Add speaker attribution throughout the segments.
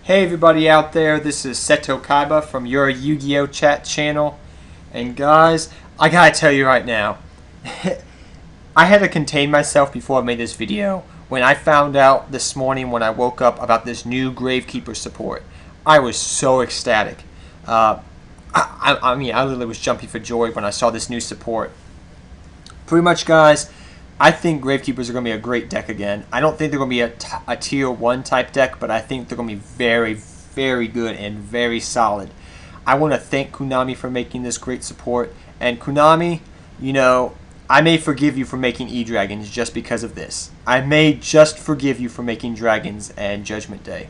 Speaker 1: Hey everybody out there, this is Seto Kaiba from your Yu-Gi-Oh! Chat channel. And guys, I gotta tell you right now, I had to contain myself before I made this video. When I found out this morning when I woke up about this new Gravekeeper support, I was so ecstatic. I mean, I literally was jumping for joy when I saw this new support. Pretty much, guys, I think Gravekeepers are going to be a great deck again. I don't think they're going to be a tier 1 type deck, but I think they're going to be very, very good and very solid. I want to thank Konami for making this great support. And Konami, you know, I may forgive you for making E-Dragons just because of this. I may just forgive you for making Dragons and Judgment Day.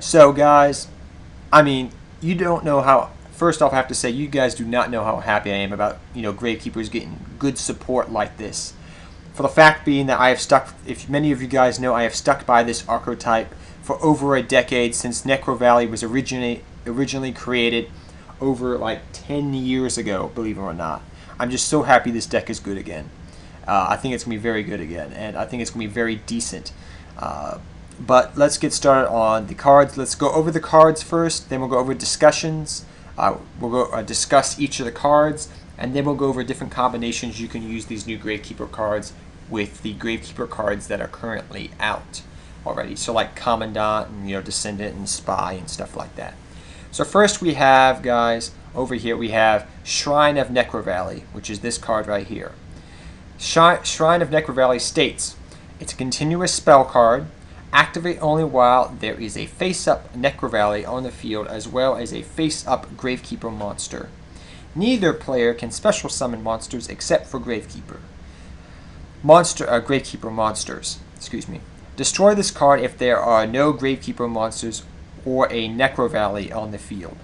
Speaker 1: So, guys, I mean, you don't know how... First off, I have to say, you guys do not know how happy I am about, Gravekeepers getting good support like this. For the fact being that I have stuck, if many of you guys know, I have stuck by this archetype for over a decade since Necro Valley was originally created over like 10 years ago, believe it or not. I'm just so happy this deck is good again. I think it's going to be very good again, and I think it's going to be very decent. But let's get started on the cards. Let's go over the cards first, then we'll go over discussions. We'll go discuss each of the cards, and then we'll go over different combinations you can use these new Gravekeeper cards with the Gravekeeper cards that are currently out already. So like Commandant and Descendant and Spy and stuff like that. So first we have, guys, over here we have Shrine of Necro Valley, which is this card right here. Shrine of Necro Valley states, it's a continuous spell card. Activate only while there is a face-up Necro Valley on the field, as well as a face-up Gravekeeper monster. Neither player can special summon monsters except for Gravekeeper. Gravekeeper monsters. Excuse me. Destroy this card if there are no Gravekeeper monsters or a Necro Valley on the field.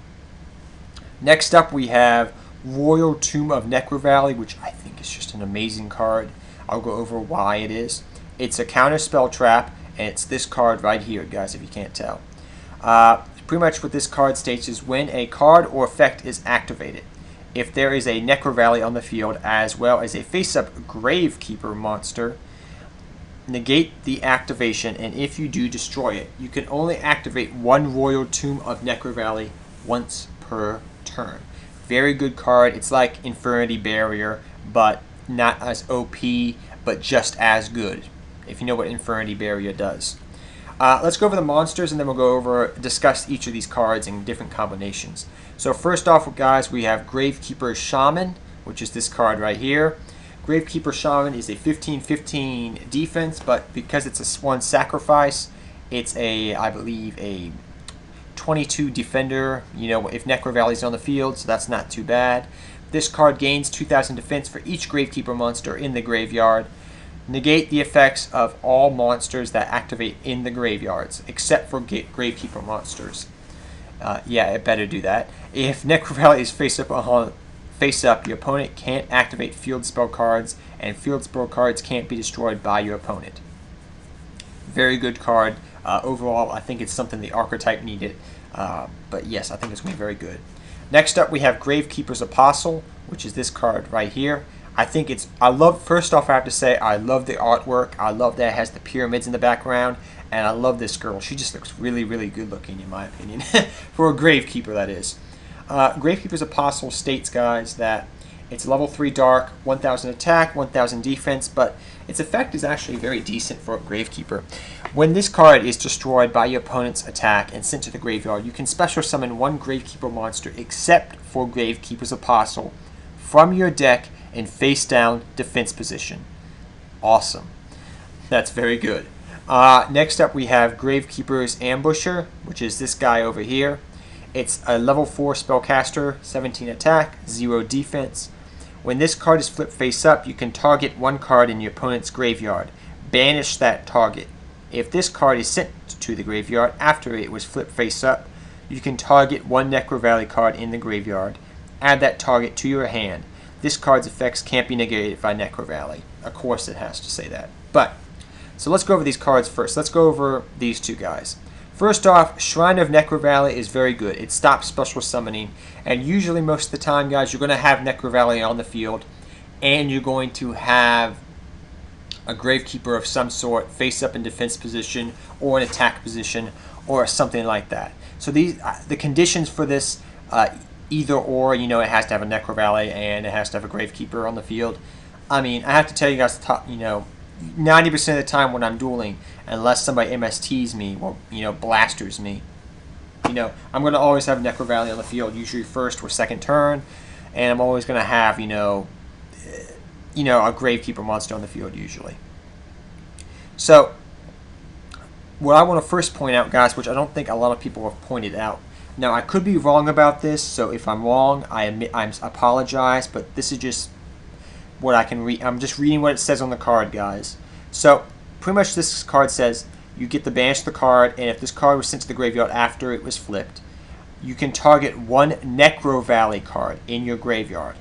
Speaker 1: Next up, we have Royal Tomb of Necro Valley, which I think is just an amazing card. I'll go over why it is. It's a counter spell trap. And it's this card right here, guys, if you can't tell. Pretty much what this card states is when a card or effect is activated, if there is a Necro Valley on the field, as well as a face-up Gravekeeper monster, negate the activation, and if you do, destroy it. You can only activate one Royal Tomb of Necro Valley once per turn. Very good card. It's like Infinity Barrier, but not as OP, but just as good, if you know what Infinity Barrier does. Let's go over the monsters, and then we'll go over, discuss each of these cards in different combinations. So first off, guys, we have Gravekeeper Shaman, which is this card right here. Gravekeeper Shaman is a 15/15 defense, but because it's a one sacrifice, it's a, I believe, a 22 defender, if Necro Valley's on the field, so that's not too bad. This card gains 2,000 defense for each Gravekeeper monster in the graveyard. Negate the effects of all monsters that activate in the graveyards, except for Gravekeeper monsters. Yeah, it better do that. If Necro Valley is face up, your opponent can't activate field spell cards, and field spell cards can't be destroyed by your opponent. Very good card. Overall, I think it's something the archetype needed. But yes, I think it's going to be very good. Next up, we have Gravekeeper's Apostle, which is this card right here. I think it's, first off, I have to say, I love the artwork. I love that it has the pyramids in the background, and I love this girl. She just looks really, really good looking, in my opinion, for a Gravekeeper, that is. Gravekeeper's Apostle states, guys, that it's level 3 dark, 1,000 attack, 1,000 defense, but its effect is actually very decent for a Gravekeeper. When this card is destroyed by your opponent's attack and sent to the graveyard, you can special summon one Gravekeeper monster except for Gravekeeper's Apostle from your deck in face-down defense position. Awesome. That's very good. Next up, we have Gravekeeper's Ambusher, which is this guy over here. It's a level 4 spellcaster, 17 attack, 0 defense. When this card is flipped face-up, you can target one card in your opponent's graveyard. Banish that target. If this card is sent to the graveyard after it was flipped face-up, you can target one Necro Valley card in the graveyard. Add that target to your hand. This card's effects can't be negated by Necro Valley. Of course it has to say that. So let's go over these cards first. Let's go over these two guys. First off, Shrine of Necro Valley is very good. It stops special summoning. And usually most of the time, guys, you're going to have Necro Valley on the field. And you're going to have a Gravekeeper of some sort, face up in defense position or an attack position or something like that. So these the conditions for this either or, it has to have a Necro Valley and it has to have a Gravekeeper on the field. I mean, I have to tell you guys, 90% of the time when I'm dueling, unless somebody MSTs me or blasters me, I'm going to always have Necro Valley on the field, usually first or second turn, and I'm always going to have a Gravekeeper monster on the field usually. So what I want to first point out, guys, which I don't think a lot of people have pointed out. Now, I could be wrong about this, so if I'm wrong, I apologize, but this is just what I can read. I'm just reading what it says on the card, guys. So pretty much this card says you get to banish the card, and if this card was sent to the graveyard after it was flipped, you can target one Necro Valley card in your graveyard.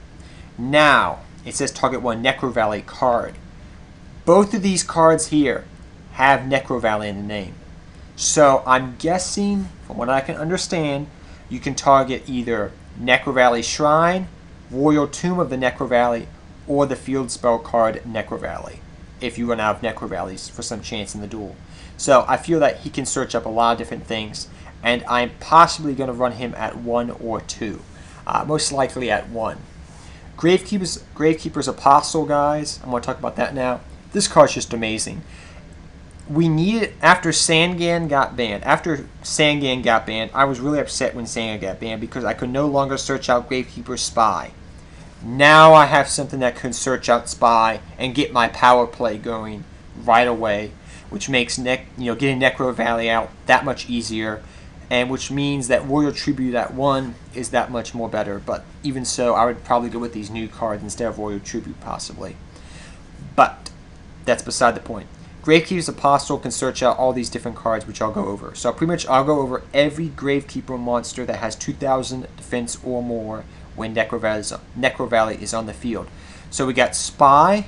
Speaker 1: Now, it says target one Necro Valley card. Both of these cards here have Necro Valley in the name. So I'm guessing, from what I can understand, you can target either Necro Valley Shrine, Royal Tomb of the Necro Valley, or the field spell card Necro Valley, if you run out of Necro Valleys for some chance in the duel. So I feel that he can search up a lot of different things, and I'm possibly going to run him at 1 or 2. Most likely at 1. Gravekeeper's Apostle, guys. I'm going to talk about that now. This card's just amazing. We need it after Sangan got banned. After Sangan got banned, I was really upset when Sangan got banned because I could no longer search out Gravekeeper's Spy. Now I have something that can search out Spy and get my power play going right away, which makes getting Necro Valley out that much easier, and which means that Royal Tribute at 1 is that much more better. But even so, I would probably go with these new cards instead of Royal Tribute possibly. But that's beside the point. Gravekeeper's Apostle can search out all these different cards, which I'll go over. So pretty much I'll go over every Gravekeeper monster that has 2,000 defense or more when Necro Valley is on the field. So we got Spy,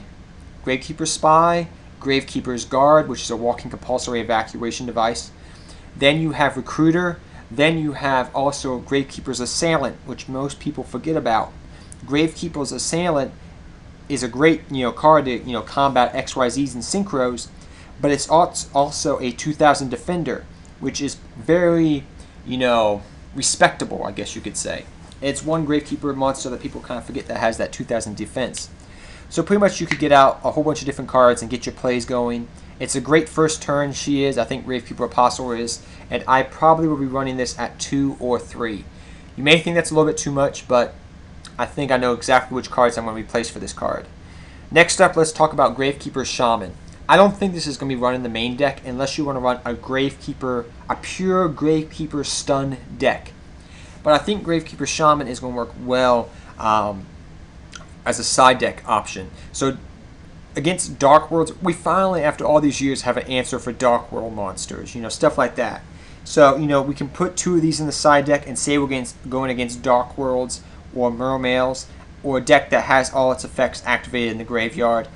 Speaker 1: Gravekeeper's Spy, Gravekeeper's Guard, which is a walking compulsory evacuation device. Then you have Recruiter. Then you have also Gravekeeper's Assailant, which most people forget about. Gravekeeper's Assailant is a great card to combat XYZs and synchros, but it's also a 2,000 defender, which is very respectable, I guess you could say. It's one Gravekeeper monster that people kind of forget that has that 2,000 defense. So pretty much you could get out a whole bunch of different cards and get your plays going. It's a great first turn, she is. I think Gravekeeper Apostle is. And I probably will be running this at 2 or 3. You may think that's a little bit too much, but I think I know exactly which cards I'm going to replace for this card. Next up, let's talk about Gravekeeper Shaman. I don't think this is going to be run in the main deck unless you want to run a pure Gravekeeper stun deck. But I think Gravekeeper Shaman is going to work well as a side deck option. So against Dark Worlds, we finally, after all these years, have an answer for Dark World monsters, stuff like that. So, we can put 2 of these in the side deck and say we're going against Dark Worlds or Mermails, or a deck that has all its effects activated in the graveyard.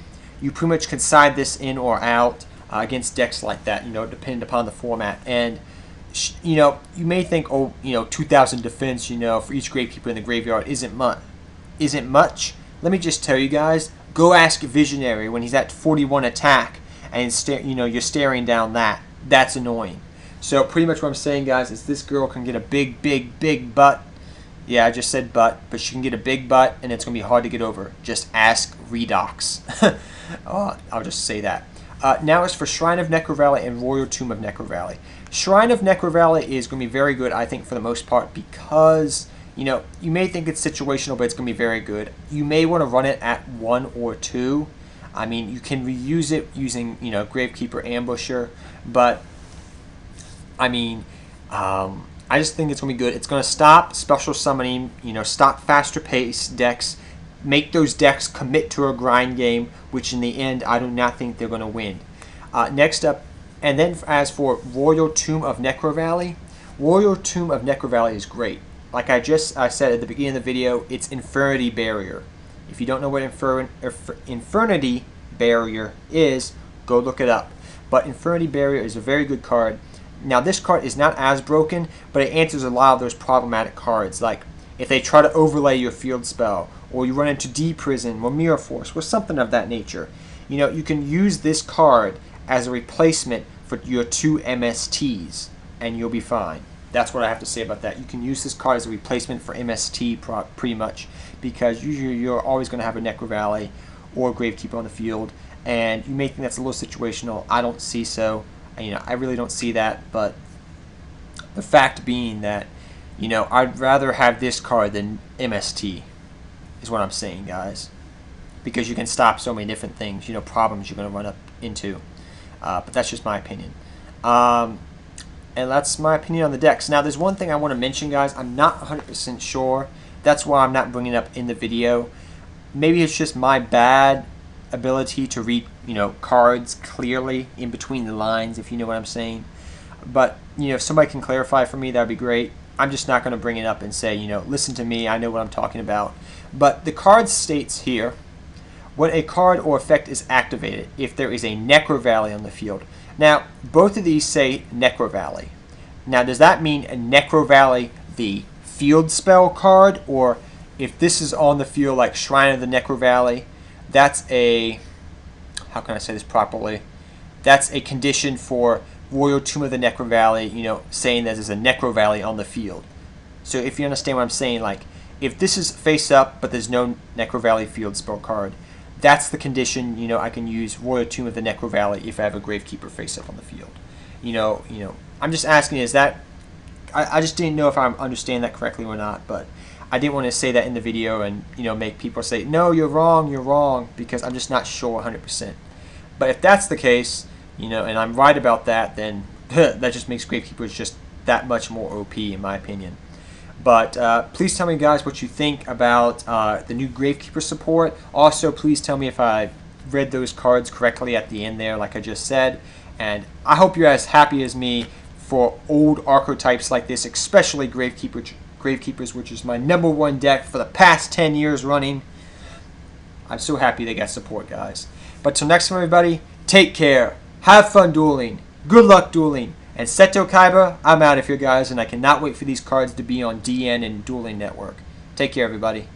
Speaker 1: You pretty much can side this in or out against decks like that, depending upon the format. And you may think, 2,000 defense, for each Gravekeeper in the graveyard isn't much. Let me just tell you guys, go ask Visionary when he's at 41 attack, and you're staring down that. That's annoying. So pretty much what I'm saying, guys, is this girl can get a big, big, big butt. Yeah, I just said butt, but she can get a big butt, and it's going to be hard to get over. Just ask Redox. I'll just say that. Now it's for Shrine of Necro Valley and Royal Tomb of Necro Valley. Shrine of Necro Valley is going to be very good, I think, for the most part, because, you may think it's situational, but it's going to be very good. You may want to run it at 1 or 2. I mean, you can reuse it using, Gravekeeper Ambusher, but, I mean, I just think it's going to be good. It's going to stop special summoning, stop faster pace decks, make those decks commit to a grind game, which in the end, I do not think they're going to win. Next up, and then as for Royal Tomb of Necro Valley, Royal Tomb of Necro Valley is great. Like I said at the beginning of the video, it's Infernity Barrier. If you don't know what Infernity Barrier is, go look it up. But Infernity Barrier is a very good card. Now this card is not as broken, but it answers a lot of those problematic cards, like if they try to overlay your field spell, or you run into D Prison or Mirror Force, or something of that nature. you can use this card as a replacement for your 2 MSTs, and you'll be fine. That's what I have to say about that. You can use this card as a replacement for MST pretty much, because usually you're always going to have a Necro Valley or Gravekeeper on the field, and you may think that's a little situational. I don't see so. I really don't see that, but the fact being that, I'd rather have this card than MST is what I'm saying, guys, because you can stop so many different things, problems you're going to run up into. But that's just my opinion. And that's my opinion on the decks. Now, there's one thing I want to mention, guys. I'm not 100% sure. That's why I'm not bringing it up in the video. Maybe it's just my bad ability to read, cards clearly in between the lines, if you know what I'm saying. But, if somebody can clarify for me, that would be great. I'm just not going to bring it up and say, listen to me, I know what I'm talking about. But the card states here, when a card or effect is activated, if there is a Necro Valley on the field. Now, both of these say Necro Valley. Now, does that mean a Necro Valley, the field spell card, or if this is on the field like Shrine of the Necro Valley, that's a, how can I say this properly? That's a condition for Royal Tomb of the Necro Valley, saying that there's a Necro Valley on the field. So if you understand what I'm saying, like, if this is face up, but there's no Necro Valley field spell card, that's the condition, I can use Royal Tomb of the Necro Valley if I have a Gravekeeper face up on the field. I'm just asking, is that, I just didn't know if I'm understanding that correctly or not, but I didn't want to say that in the video and, make people say, no, you're wrong, because I'm just not sure 100%. But if that's the case, and I'm right about that, then that just makes Gravekeepers just that much more OP, in my opinion. But please tell me, guys, what you think about the new Gravekeeper support. Also, please tell me if I read those cards correctly at the end there, like I just said. And I hope you're as happy as me for old archetypes like this, especially Gravekeepers, which is my #1 deck for the past 10 years running. I'm so happy they got support, guys. But till next time, everybody, take care. Have fun dueling. Good luck dueling. And Seto Kaiba, I'm out of here, guys, and I cannot wait for these cards to be on DN and Dueling Network. Take care, everybody.